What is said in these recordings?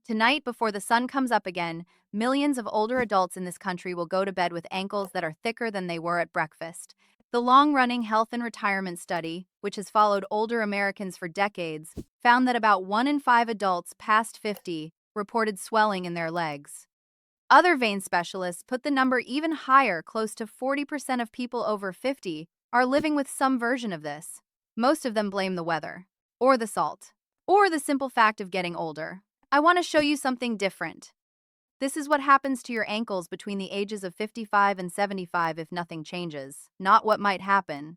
Tonight, before the sun comes up again, millions of older adults in this country will go to bed with ankles that are thicker than they were at breakfast. The long-running health and retirement study, which has followed older Americans for decades, found that about 1 in 5 adults past 50 reported swelling in their legs. Other vein specialists put the number even higher. Close to 40% of people over 50 are living with some version of this. Most of them blame the weather, or the salt, or the simple fact of getting older. I want to show you something different. This is what happens to your ankles between the ages of 55 and 75 if nothing changes, not what might happen.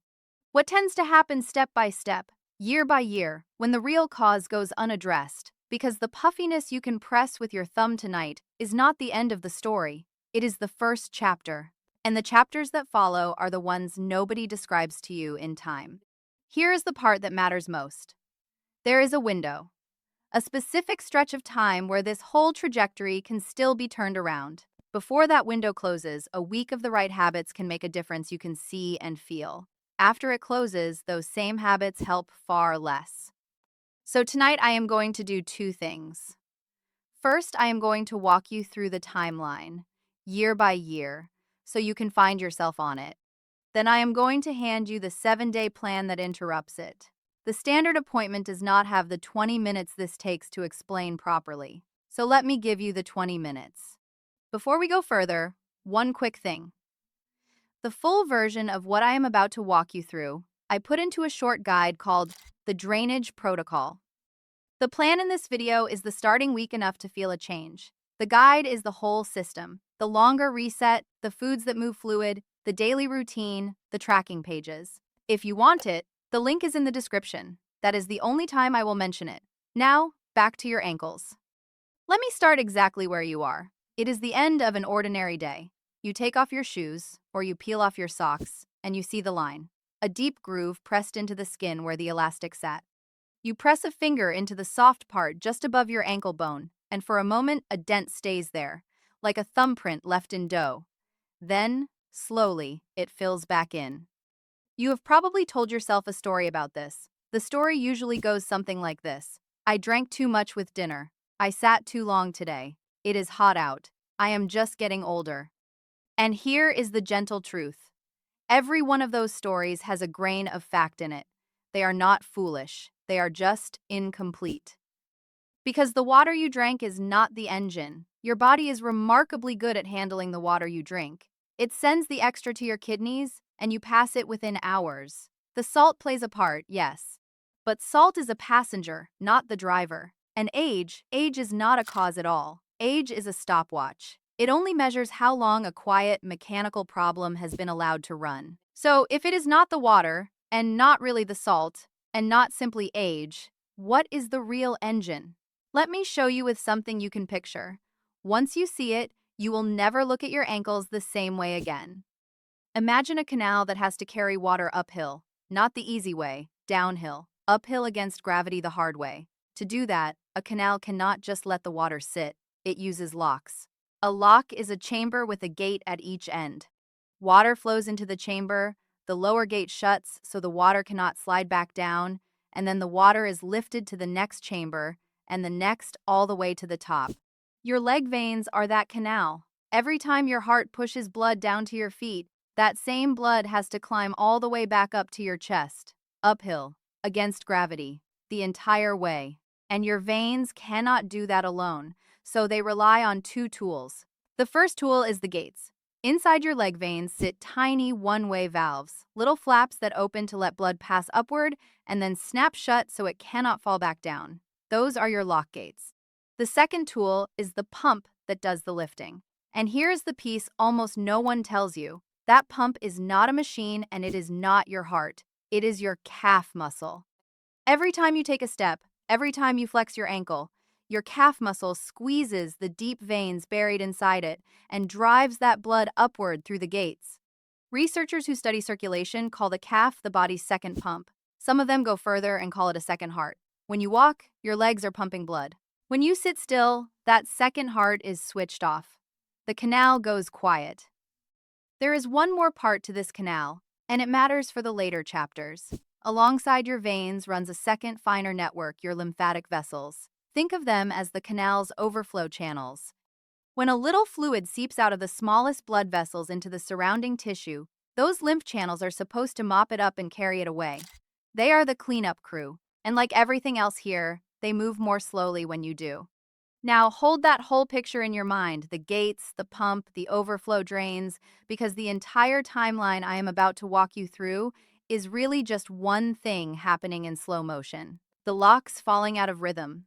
What tends to happen step by step, year by year, when the real cause goes unaddressed, because the puffiness you can press with your thumb tonight is not the end of the story. It is the first chapter, and the chapters that follow are the ones nobody describes to you in time. Here is the part that matters most. There is a window, a specific stretch of time where this whole trajectory can still be turned around. Before that window closes, a week of the right habits can make a difference you can see and feel. After it closes, those same habits help far less. So tonight I am going to do two things. First, I am going to walk you through the timeline, year by year, so you can find yourself on it. Then I am going to hand you the 7-day plan that interrupts it. The standard appointment does not have the 20 minutes this takes to explain properly, so let me give you the 20 minutes. Before we go further, one quick thing. The full version of what I am about to walk you through, I put into a short guide called the Drainage Protocol. The plan in this video is the starting week enough to feel a change. The guide is the whole system, the longer reset, the foods that move fluid, the daily routine, the tracking pages. If you want it, the link is in the description. That is the only time I will mention it. Now, back to your ankles. Let me start exactly where you are. It is the end of an ordinary day. You take off your shoes, or you peel off your socks, and you see the line. A deep groove pressed into the skin where the elastic sat. You press a finger into the soft part just above your ankle bone, and for a moment a dent stays there, like a thumbprint left in dough. Then, slowly, it fills back in. You have probably told yourself a story about this. The story usually goes something like this. I drank too much with dinner. I sat too long today. It is hot out. I am just getting older. And here is the gentle truth. Every one of those stories has a grain of fact in it. They are not foolish. They are just incomplete. Because the water you drank is not the engine. Your body is remarkably good at handling the water you drink. It sends the extra to your kidneys, and you pass it within hours. The salt plays a part, yes. But salt is a passenger, not the driver. And age is not a cause at all. Age is a stopwatch. It only measures how long a quiet, mechanical problem has been allowed to run. So if it is not the water, and not really the salt, and not simply age, what is the real engine? Let me show you with something you can picture. Once you see it, you will never look at your ankles the same way again. Imagine a canal that has to carry water uphill, not the easy way, downhill, uphill against gravity the hard way. To do that, a canal cannot just let the water sit, it uses locks. A lock is a chamber with a gate at each end. Water flows into the chamber, the lower gate shuts so the water cannot slide back down, and then the water is lifted to the next chamber, and the next all the way to the top. Your leg veins are that canal. Every time your heart pushes blood down to your feet, that same blood has to climb all the way back up to your chest, uphill, against gravity, the entire way. And your veins cannot do that alone, so they rely on two tools. The first tool is the gates. Inside your leg veins sit tiny one-way valves, little flaps that open to let blood pass upward and then snap shut so it cannot fall back down. Those are your lock gates. The second tool is the pump that does the lifting. And here is the piece almost no one tells you. That pump is not a machine and it is not your heart. It is your calf muscle. Every time you take a step, every time you flex your ankle, your calf muscle squeezes the deep veins buried inside it and drives that blood upward through the gates. Researchers who study circulation call the calf the body's second pump. Some of them go further and call it a second heart. When you walk, your legs are pumping blood. When you sit still, that second heart is switched off. The canal goes quiet. There is one more part to this canal, and it matters for the later chapters. Alongside your veins runs a second, finer network, your lymphatic vessels. Think of them as the canal's overflow channels. When a little fluid seeps out of the smallest blood vessels into the surrounding tissue, those lymph channels are supposed to mop it up and carry it away. They are the cleanup crew, and like everything else here, they move more slowly when you do. Now, hold that whole picture in your mind, the gates, the pump, the overflow drains, because the entire timeline I am about to walk you through is really just one thing happening in slow motion. The locks falling out of rhythm.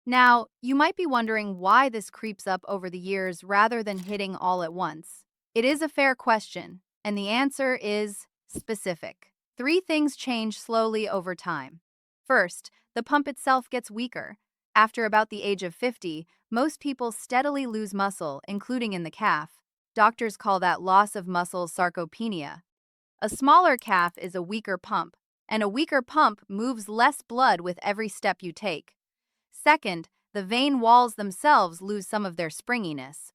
Now, you might be wondering why this creeps up over the years rather than hitting all at once. It is a fair question, and the answer is specific. Three things change slowly over time. First, the pump itself gets weaker. After about the age of 50, most people steadily lose muscle, including in the calf. Doctors call that loss of muscle sarcopenia. A smaller calf is a weaker pump, and a weaker pump moves less blood with every step you take. Second, the vein walls themselves lose some of their springiness.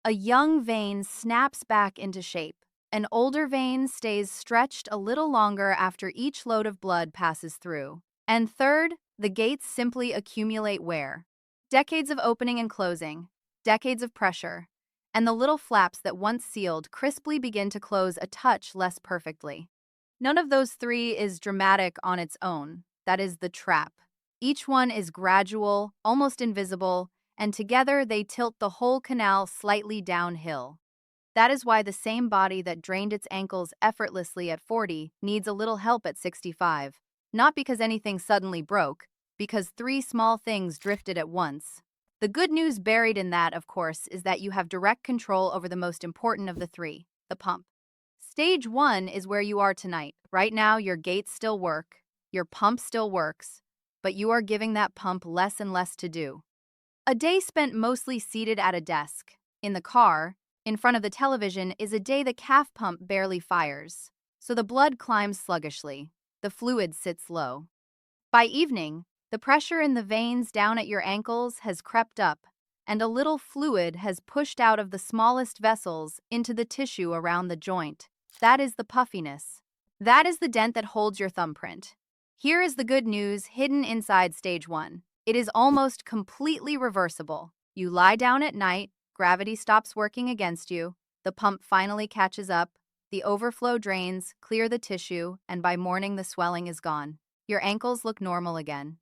A young vein snaps back into shape. An older vein stays stretched a little longer after each load of blood passes through. And third, the gates simply accumulate wear. Decades of opening and closing, decades of pressure, and the little flaps that once sealed crisply begin to close a touch less perfectly. None of those three is dramatic on its own. That is the trap. Each one is gradual, almost invisible, and together they tilt the whole canal slightly downhill. That is why the same body that drained its ankles effortlessly at 40 needs a little help at 65. Not because anything suddenly broke, because three small things drifted at once. The good news buried in that, of course, is that you have direct control over the most important of the three, the pump. Stage 1 is where you are tonight. Right now, your gates still work, your pump still works, but you are giving that pump less and less to do. A day spent mostly seated at a desk, in the car, in front of the television is a day the calf pump barely fires, so the blood climbs sluggishly, the fluid sits low. By evening, the pressure in the veins down at your ankles has crept up, and a little fluid has pushed out of the smallest vessels into the tissue around the joint. That is the puffiness. That is the dent that holds your thumbprint. Here is the good news hidden inside stage 1. It is almost completely reversible. You lie down at night, gravity stops working against you, the pump finally catches up, the overflow drains, clear the tissue, and by morning the swelling is gone. Your ankles look normal again.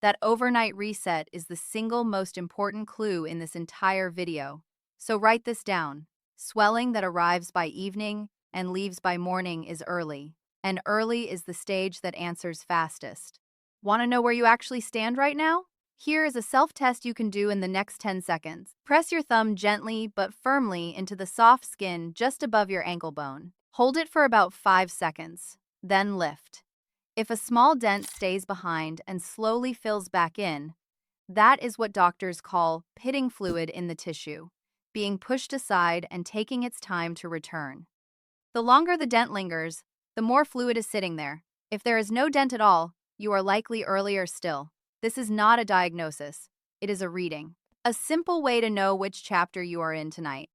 That overnight reset is the single most important clue in this entire video. So write this down. Swelling that arrives by evening and leaves by morning is early, and early is the stage that answers fastest. Want to know where you actually stand right now? Here is a self-test you can do in the next 10 seconds. Press your thumb gently but firmly into the soft skin just above your ankle bone. Hold it for about 5 seconds, then lift. If a small dent stays behind and slowly fills back in, that is what doctors call pitting fluid in the tissue, being pushed aside and taking its time to return. The longer the dent lingers, the more fluid is sitting there. If there is no dent at all, you are likely earlier still. This is not a diagnosis, it is a reading. A simple way to know which chapter you are in tonight.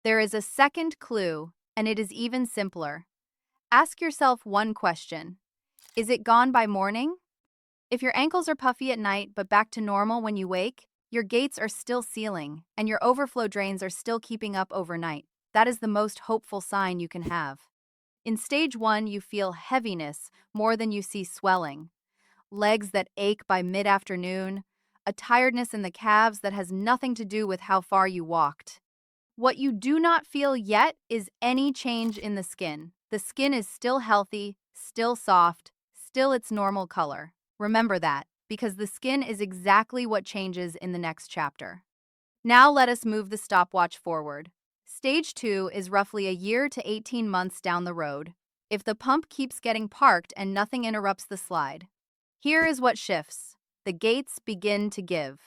There is a second clue, and it is even simpler. Ask yourself one question. Is it gone by morning? If your ankles are puffy at night but back to normal when you wake, your gates are still sealing, and your overflow drains are still keeping up overnight. That is the most hopeful sign you can have. In stage 1, you feel heaviness more than you see swelling. Legs that ache by mid-afternoon, a tiredness in the calves that has nothing to do with how far you walked. What you do not feel yet is any change in the skin. The skin is still healthy, still soft, still its normal color. Remember that, because the skin is exactly what changes in the next chapter. Now let us move the stopwatch forward. Stage 2 is roughly a year to 18 months down the road, if the pump keeps getting parked and nothing interrupts the slide. Here is what shifts. The gates begin to give.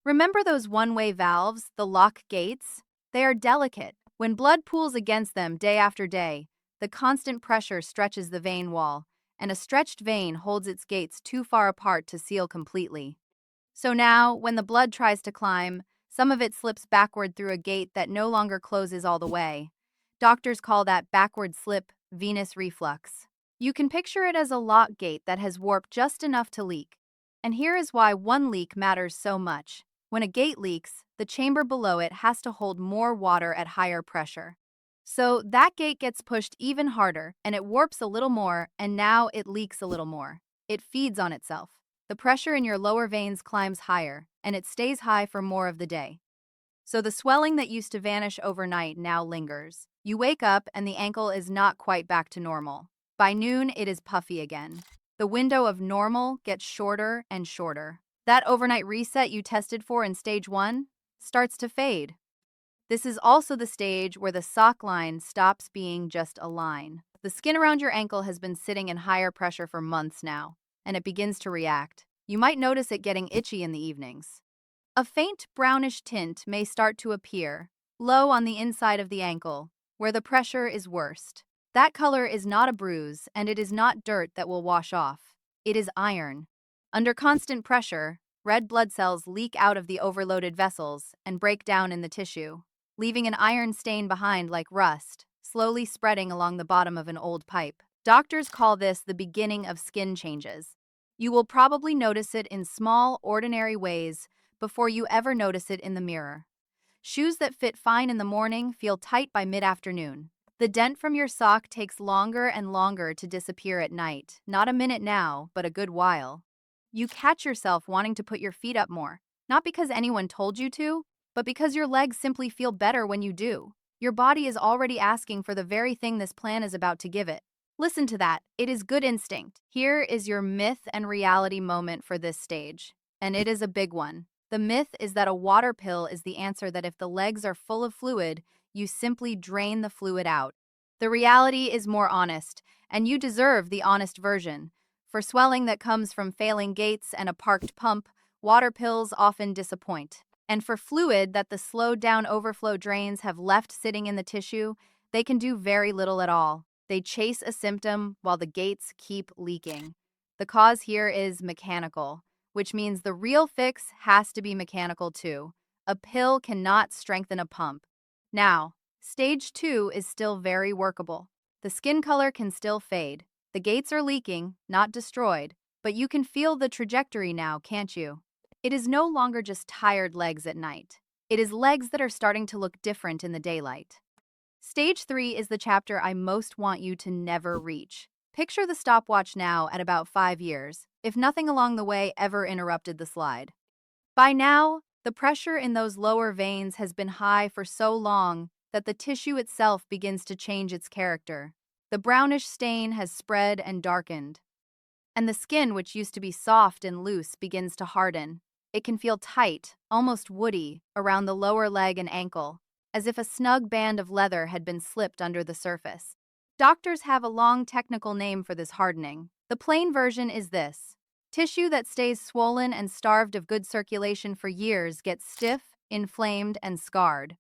Remember those one-way valves, the lock gates? They are delicate. When blood pools against them day after day, the constant pressure stretches the vein wall, and a stretched vein holds its gates too far apart to seal completely. So now, when the blood tries to climb, some of it slips backward through a gate that no longer closes all the way. Doctors call that backward slip venous reflux. You can picture it as a lock gate that has warped just enough to leak. And here is why one leak matters so much. When a gate leaks, the chamber below it has to hold more water at higher pressure. So that gate gets pushed even harder, and it warps a little more, and now it leaks a little more. It feeds on itself. The pressure in your lower veins climbs higher, and it stays high for more of the day. So the swelling that used to vanish overnight now lingers. You wake up and the ankle is not quite back to normal. By noon, it is puffy again. The window of normal gets shorter and shorter. That overnight reset you tested for in stage 1 starts to fade. This is also the stage where the sock line stops being just a line. The skin around your ankle has been sitting in higher pressure for months now, and it begins to react. You might notice it getting itchy in the evenings. A faint brownish tint may start to appear, low on the inside of the ankle, where the pressure is worst. That color is not a bruise, and it is not dirt that will wash off. It is iron. Under constant pressure, red blood cells leak out of the overloaded vessels and break down in the tissue, leaving an iron stain behind like rust, slowly spreading along the bottom of an old pipe. Doctors call this the beginning of skin changes. You will probably notice it in small, ordinary ways before you ever notice it in the mirror. Shoes that fit fine in the morning feel tight by mid-afternoon. The dent from your sock takes longer and longer to disappear at night, not a minute now, but a good while. You catch yourself wanting to put your feet up more, not because anyone told you to, but because your legs simply feel better when you do. Your body is already asking for the very thing this plan is about to give it. Listen to that. It is good instinct. Here is your myth and reality moment for this stage, and it is a big one. The myth is that a water pill is the answer, that if the legs are full of fluid, you simply drain the fluid out. The reality is more honest, and you deserve the honest version. For swelling that comes from failing gates and a parked pump, water pills often disappoint. And for fluid that the slowed down overflow drains have left sitting in the tissue, they can do very little at all. They chase a symptom while the gates keep leaking. The cause here is mechanical, which means the real fix has to be mechanical too. A pill cannot strengthen a pump. Now, stage 2 is still very workable. The skin color can still fade. The gates are leaking, not destroyed, but you can feel the trajectory now, can't you? It is no longer just tired legs at night. It is legs that are starting to look different in the daylight. Stage 3 is the chapter I most want you to never reach. Picture the stopwatch now at about 5 years, if nothing along the way ever interrupted the slide. By now, the pressure in those lower veins has been high for so long that the tissue itself begins to change its character. The brownish stain has spread and darkened, and the skin, which used to be soft and loose, begins to harden. It can feel tight, almost woody, around the lower leg and ankle, as if a snug band of leather had been slipped under the surface. Doctors have a long technical name for this hardening. The plain version is this: tissue that stays swollen and starved of good circulation for years gets stiff, inflamed, and scarred.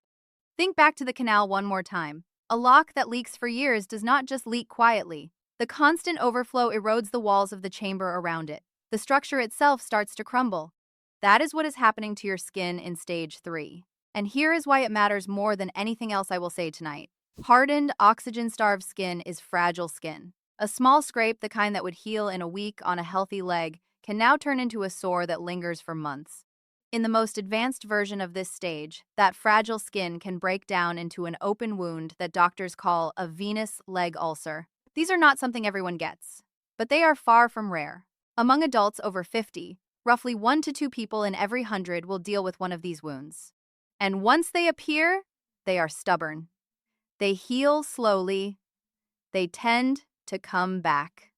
Think back to the canal one more time. A lock that leaks for years does not just leak quietly. The constant overflow erodes the walls of the chamber around it. The structure itself starts to crumble. That is what is happening to your skin in stage 3. And here is why it matters more than anything else I will say tonight. Hardened, oxygen-starved skin is fragile skin. A small scrape, the kind that would heal in a week on a healthy leg, can now turn into a sore that lingers for months. In the most advanced version of this stage, that fragile skin can break down into an open wound that doctors call a venous leg ulcer. These are not something everyone gets, but they are far from rare. Among adults over 50, roughly 1 to 2 people in every 100 will deal with one of these wounds. And once they appear, they are stubborn. They heal slowly. They tend to come back.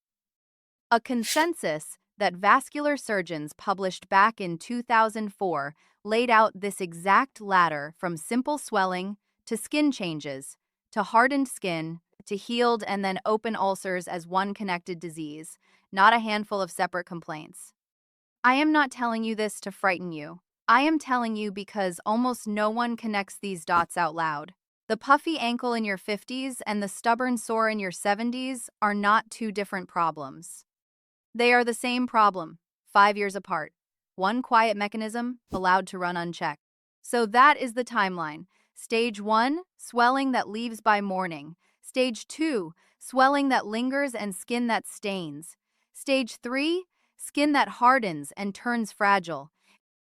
A consensus that vascular surgeons published back in 2004 laid out this exact ladder from simple swelling to skin changes, to hardened skin, to healed and then open ulcers as one connected disease, not a handful of separate complaints. I am not telling you this to frighten you. I am telling you because almost no one connects these dots out loud. The puffy ankle in your 50s and the stubborn sore in your 70s are not two different problems. They are the same problem, 5 years apart. One quiet mechanism allowed to run unchecked. So that is the timeline. Stage 1, swelling that leaves by morning. Stage 2, swelling that lingers and skin that stains. Stage 3, skin that hardens and turns fragile.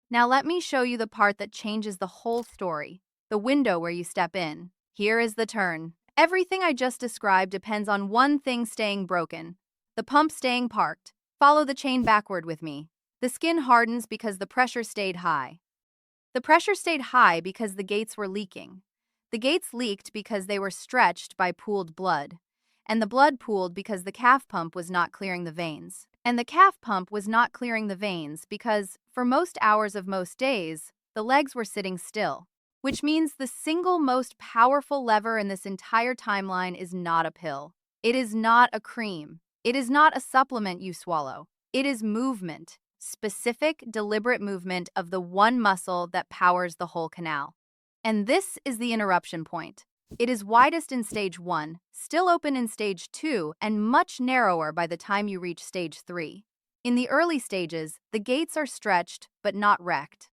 Now let me show you the part that changes the whole story, the window where you step in. Here is the turn. Everything I just described depends on one thing staying broken, the pump staying parked. Follow the chain backward with me. The skin hardens because the pressure stayed high. The pressure stayed high because the gates were leaking. The gates leaked because they were stretched by pooled blood. And the blood pooled because the calf pump was not clearing the veins. And the calf pump was not clearing the veins because, for most hours of most days, the legs were sitting still. Which means the single most powerful lever in this entire timeline is not a pill. It is not a cream. It is not a supplement you swallow. It is movement. Specific, deliberate movement of the one muscle that powers the whole canal. And this is the interruption point. It is widest in stage 1, still open in stage 2, and much narrower by the time you reach stage 3. In the early stages, the gates are stretched but not wrecked.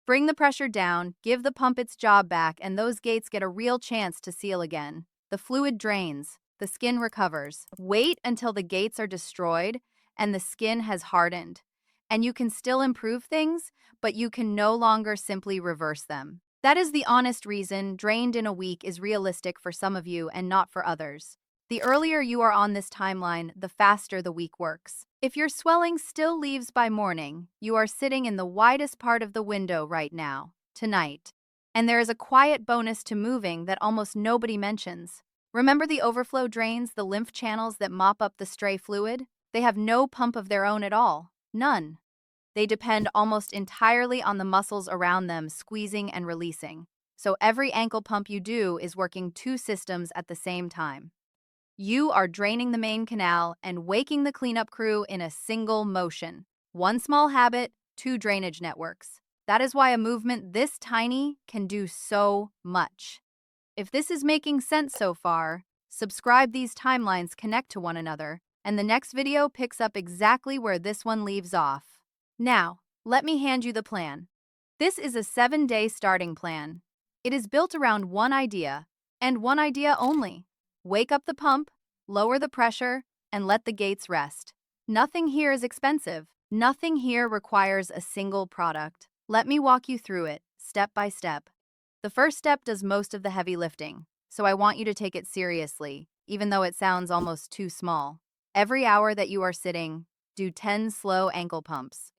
Bring the pressure down, give the pump its job back, and those gates get a real chance to seal again. The fluid drains, the skin recovers. Wait until the gates are destroyed and the skin has hardened. And you can still improve things, but you can no longer simply reverse them. That is the honest reason drained in a week is realistic for some of you and not for others. The earlier you are on this timeline, the faster the week works. If your swelling still leaves by morning, you are sitting in the widest part of the window right now, tonight. And there is a quiet bonus to moving that almost nobody mentions. Remember the overflow drains, the lymph channels that mop up the stray fluid? They have no pump of their own at all. None. They depend almost entirely on the muscles around them squeezing and releasing. So every ankle pump you do is working two systems at the same time. You are draining the main canal and waking the cleanup crew in a single motion. One small habit, two drainage networks. That is why a movement this tiny can do so much. If this is making sense so far, subscribe. These timelines connect to one another, and the next video picks up exactly where this one leaves off. Now, let me hand you the plan. This is a 7-day starting plan. It is built around one idea, and one idea only. Wake up the pump, lower the pressure, and let the gates rest. Nothing here is expensive. Nothing here requires a single product. Let me walk you through it, step by step. The first step does most of the heavy lifting, so I want you to take it seriously, even though it sounds almost too small. Every hour that you are sitting, do 10 slow ankle pumps.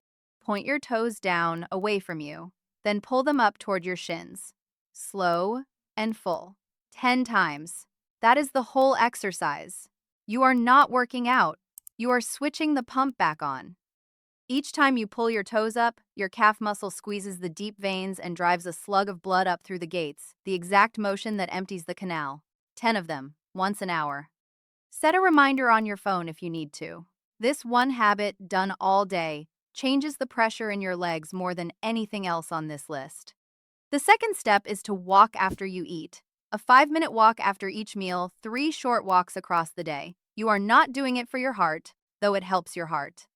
Point your toes down away from you, then pull them up toward your shins. Slow and full. 10 times. That is the whole exercise. You are not working out. You are switching the pump back on. Each time you pull your toes up, your calf muscle squeezes the deep veins and drives a slug of blood up through the gates, the exact motion that empties the canal. 10 of them, once an hour. Set a reminder on your phone if you need to. This one habit, done all day, changes the pressure in your legs more than anything else on this list. The second step is to walk after you eat. A 5-minute walk after each meal, 3 short walks across the day. You are not doing it for your heart, though it helps your heart.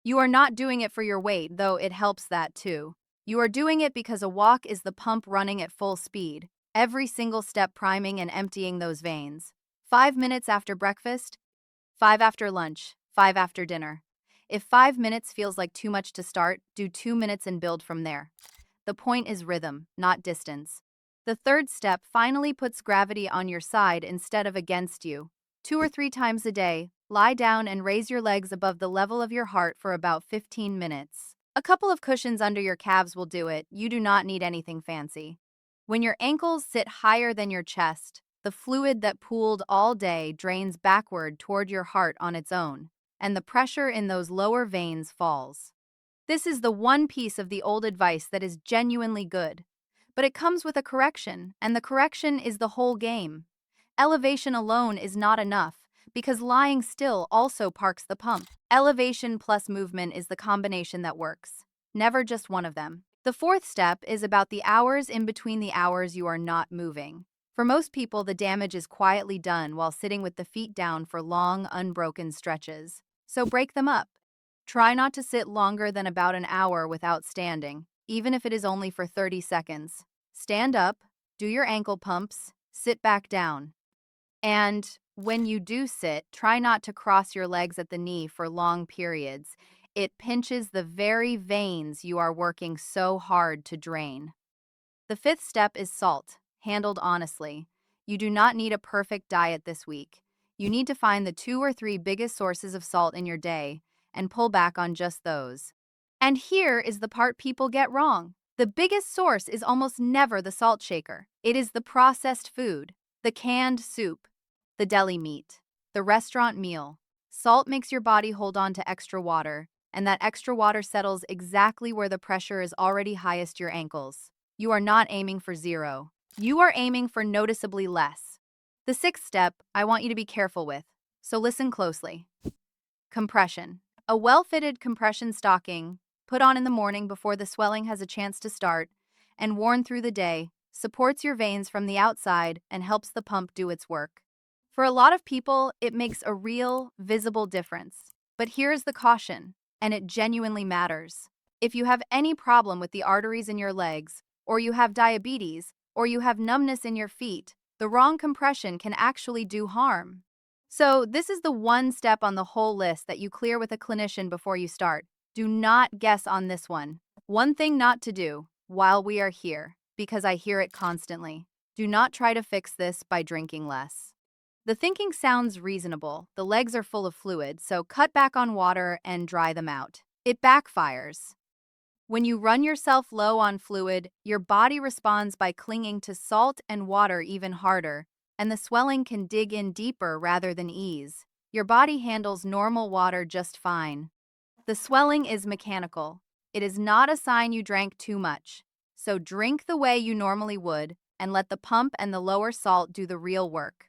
You are not doing it for your weight, though it helps that too. You are doing it because a walk is the pump running at full speed, every single step priming and emptying those veins. 5 minutes after breakfast, 5 after lunch, 5 after dinner. If 5 minutes feels like too much to start, do 2 minutes and build from there. The point is rhythm, not distance. The third step finally puts gravity on your side instead of against you. 2 or 3 times a day, lie down and raise your legs above the level of your heart for about 15 minutes. A couple of cushions under your calves will do it. You do not need anything fancy. When your ankles sit higher than your chest, the fluid that pooled all day drains backward toward your heart on its own, and the pressure in those lower veins falls. This is the one piece of the old advice that is genuinely good. But it comes with a correction, and the correction is the whole game. Elevation alone is not enough, because lying still also parks the pump. Elevation plus movement is the combination that works, never just one of them. The fourth step is about the hours in between the hours you are not moving. For most people, the damage is quietly done while sitting with the feet down for long, unbroken stretches. So break them up. Try not to sit longer than about an hour without standing, even if it is only for 30 seconds. Stand up, do your ankle pumps, sit back down. And when you do sit, try not to cross your legs at the knee for long periods. It pinches the very veins you are working so hard to drain. The fifth step is salt, handled honestly. You do not need a perfect diet this week. You need to find the 2 or 3 biggest sources of salt in your day and pull back on just those. And here is the part people get wrong. The biggest source is almost never the salt shaker. It is the processed food, the canned soup, the deli meat, the restaurant meal. Salt makes your body hold on to extra water, and that extra water settles exactly where the pressure is already highest, your ankles. You are not aiming for zero. You are aiming for noticeably less. The sixth step, I want you to be careful with, so listen closely. Compression. A well-fitted compression stocking, put on in the morning before the swelling has a chance to start, and worn through the day, supports your veins from the outside and helps the pump do its work. For a lot of people, it makes a real, visible difference. But here's the caution, and it genuinely matters. If you have any problem with the arteries in your legs, or you have diabetes, or you have numbness in your feet, the wrong compression can actually do harm. So, this is the one step on the whole list that you clear with a clinician before you start. Do not guess on this one. One thing not to do while we are here, because I hear it constantly. Do not try to fix this by drinking less. The thinking sounds reasonable. The legs are full of fluid, so cut back on water and dry them out. It backfires. When you run yourself low on fluid, your body responds by clinging to salt and water even harder, and the swelling can dig in deeper rather than ease. Your body handles normal water just fine. The swelling is mechanical. It is not a sign you drank too much. So drink the way you normally would and let the pump and the lower salt do the real work.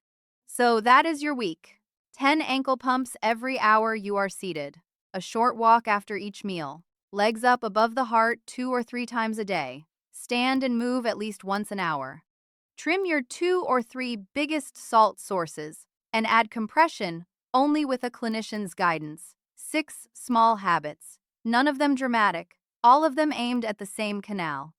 So that is your week. 10 ankle pumps every hour you are seated. A short walk after each meal. Legs up above the heart 2 or 3 times a day. Stand and move at least once an hour. Trim your 2 or 3 biggest salt sources and add compression only with a clinician's guidance. 6 small habits. None of them dramatic. All of them aimed at the same canal.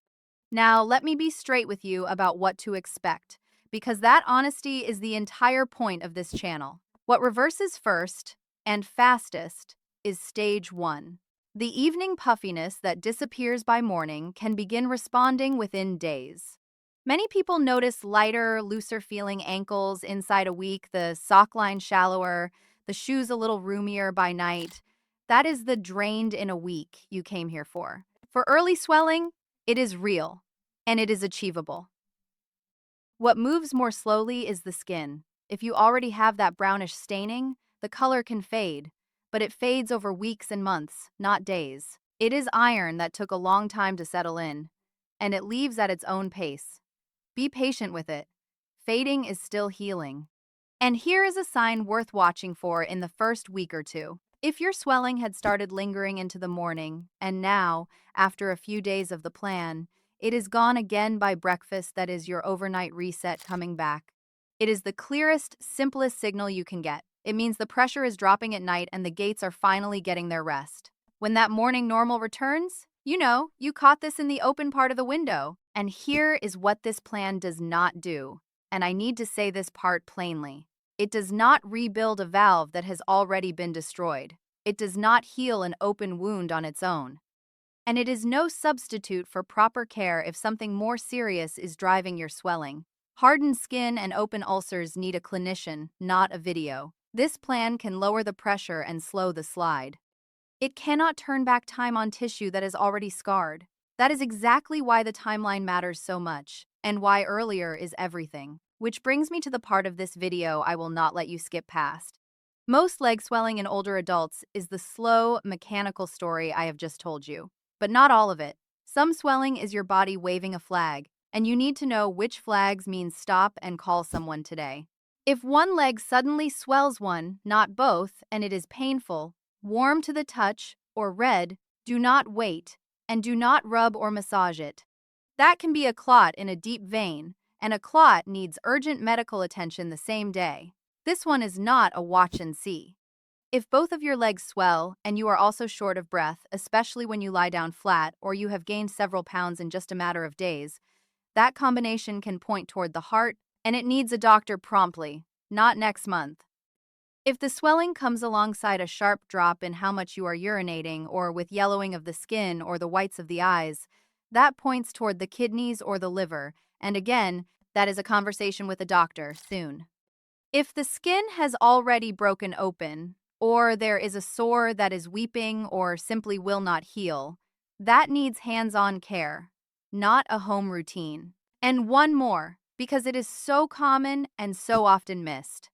Now, let me be straight with you about what to expect, because that honesty is the entire point of this channel. What reverses first and fastest is stage 1. The evening puffiness that disappears by morning can begin responding within days. Many people notice lighter, looser feeling ankles inside a week, the sock line shallower, the shoes a little roomier by night. That is the drained in a week you came here for. For early swelling, it is real, and it is achievable. What moves more slowly is the skin. If you already have that brownish staining, the color can fade, but it fades over weeks and months, not days. It is iron that took a long time to settle in, and it leaves at its own pace. Be patient with it. Fading is still healing. And here is a sign worth watching for in the first week or two. If your swelling had started lingering into the morning, and now, after a few days of the plan, it is gone again by breakfast, that is your overnight reset coming back. It is the clearest, simplest signal you can get. It means the pressure is dropping at night and the gates are finally getting their rest. When that morning normal returns, you caught this in the open part of the window. And here is what this plan does not do. And I need to say this part plainly. It does not rebuild a valve that has already been destroyed. It does not heal an open wound on its own. And it is no substitute for proper care if something more serious is driving your swelling. Hardened skin and open ulcers need a clinician, not a video. This plan can lower the pressure and slow the slide. It cannot turn back time on tissue that is already scarred. That is exactly why the timeline matters so much, and why earlier is everything. Which brings me to the part of this video I will not let you skip past. Most leg swelling in older adults is the slow, mechanical story I have just told you. But not all of it. Some swelling is your body waving a flag, and you need to know which flags mean stop and call someone today. If one leg suddenly swells one, not both, and it is painful, warm to the touch, or red, do not wait, and do not rub or massage it. That can be a clot in a deep vein, and a clot needs urgent medical attention the same day. This one is not a watch and see. If both of your legs swell and you are also short of breath, especially when you lie down flat or you have gained several pounds in just a matter of days, that combination can point toward the heart, and it needs a doctor promptly, not next month. If the swelling comes alongside a sharp drop in how much you are urinating or with yellowing of the skin or the whites of the eyes, that points toward the kidneys or the liver, and again, that is a conversation with a doctor soon. If the skin has already broken open, or there is a sore that is weeping or simply will not heal, that needs hands-on care, not a home routine. And one more, because it is so common and so often missed.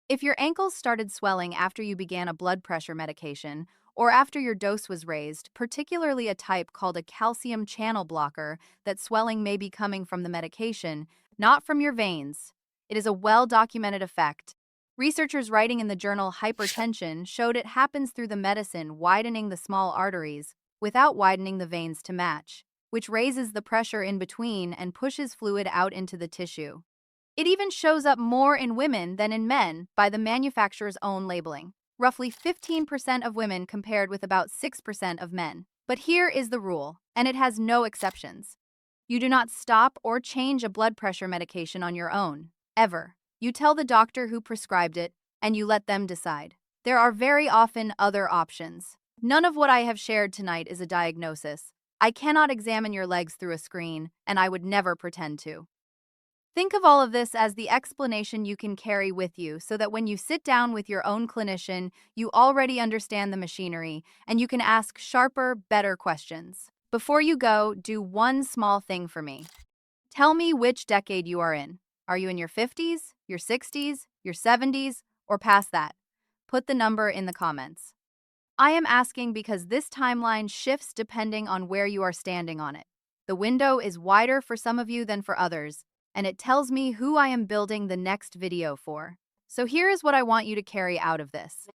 If your ankles started swelling after you began a blood pressure medication, or after your dose was raised, particularly a type called a calcium channel blocker, that swelling may be coming from the medication, not from your veins. It is a well-documented effect. Researchers writing in the journal Hypertension showed it happens through the medicine widening the small arteries without widening the veins to match, which raises the pressure in between and pushes fluid out into the tissue. It even shows up more in women than in men by the manufacturer's own labeling. Roughly 15% of women compared with about 6% of men. But here is the rule, and it has no exceptions. You do not stop or change a blood pressure medication on your own, ever. You tell the doctor who prescribed it, and you let them decide. There are very often other options. None of what I have shared tonight is a diagnosis. I cannot examine your legs through a screen, and I would never pretend to. Think of all of this as the explanation you can carry with you so that when you sit down with your own clinician, you already understand the machinery and you can ask sharper, better questions. Before you go, do one small thing for me. Tell me which decade you are in. Are you in your 50s, your 60s, your 70s, or past that? Put the number in the comments. I am asking because this timeline shifts depending on where you are standing on it. The window is wider for some of you than for others, and it tells me who I am building the next video for. So here is what I want you to carry out of this.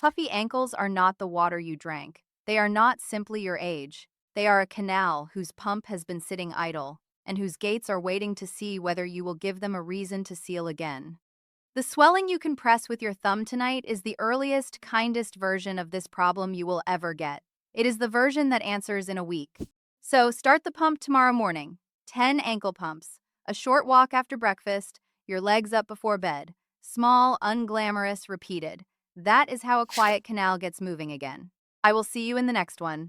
Puffy ankles are not the water you drank. They are not simply your age. They are a canal whose pump has been sitting idle, and whose gates are waiting to see whether you will give them a reason to seal again. The swelling you can press with your thumb tonight is the earliest, kindest version of this problem you will ever get. It is the version that answers in a week. So start the pump tomorrow morning. 10 ankle pumps. A short walk after breakfast, your legs up before bed. Small, unglamorous, repeated. That is how a quiet canal gets moving again. I will see you in the next one.